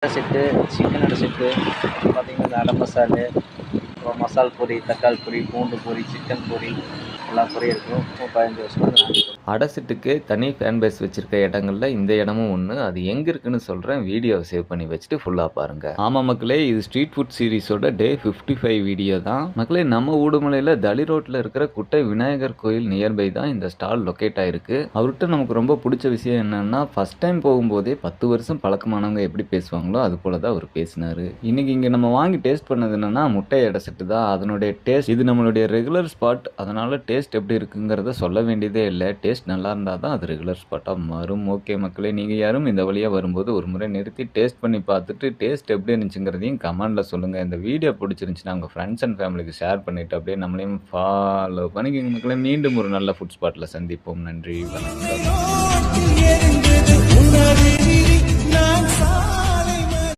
Set, சிக்கனோட set, பார்த்தீங்கன்னா இந்த அடை மசாலு, அப்புறம் மசால் பொரி, தக்காளி பொரி, பூண்டு பொரி, சிக்கன் பொரி எல்லா பொரியும் இருக்கும். 15 வருஷமா இதை நாங்க அடை செட்டுக்கு தனி ஃபேன் பேஸ் வச்சிருக்க இடங்கள்ல இந்த இடமும் ஒண்ணு. அது எங்க இருக்குன்னு சொல்றேன். வீடியோவை சேவ் பண்ணி வச்சுட்டு ஃபுல்லா பாருங்க. ஆமா மக்களே, இது ஸ்ட்ரீட் ஃபுட் சீரிஸோட டே 55 வீடியோ தான். மக்களே, நம்ம ஊடுமலையில தளி ரோட்ல இருக்கிற குட்டை விநாயகர் கோயில் நியர்பை தான் இந்த ஸ்டால் லொக்கேட் ஆயிருக்கு. அவர்கிட்ட நமக்கு ரொம்ப பிடிச்ச விஷயம் என்னன்னா, ஃபர்ஸ்ட் டைம் போகும்போதே 10 வருஷம் பழக்கமானவங்க எப்படி பேசுவாங்களோ அது போல தான் அவர் பேசினாரு. இன்னைக்கு இங்க நம்ம வாங்கி டேஸ்ட் பண்ணது என்னன்னா முட்டை அடை செட்டு தான். அதனுடைய டேஸ்ட் இது நம்மளுடைய ரெகுலர் ஸ்பாட். அதனால டேஸ்ட் எப்படி இருக்குங்கிறத சொல்ல வேண்டியதே இல்லை. டேஸ்ட் நல்லா இருந்தால் தான் அது ரெகுலர் ஸ்பாட்டாக மாறும். ஓகே மக்களே, நீங்கள் யாரும் இந்த வழியாக வரும்போது ஒரு முறை நிறுத்தி டேஸ்ட் பண்ணி பார்த்துட்டு டேஸ்ட் எப்படி இருந்துச்சுங்கிறதையும் கமெண்டில் சொல்லுங்கள். இந்த வீடியோ பிடிச்சிருந்துச்சுன்னா உங்கள் ஃப்ரெண்ட்ஸ் அண்ட் ஃபேமிலிக்கு ஷேர் பண்ணிவிட்டு அப்படியே நம்மளையும் ஃபாலோ பண்ணிக்கோங்க மக்களே. மீண்டும் ஒரு நல்ல ஃபுட் ஸ்பாட்டில் சந்திப்போம். நன்றி, வணக்கம்.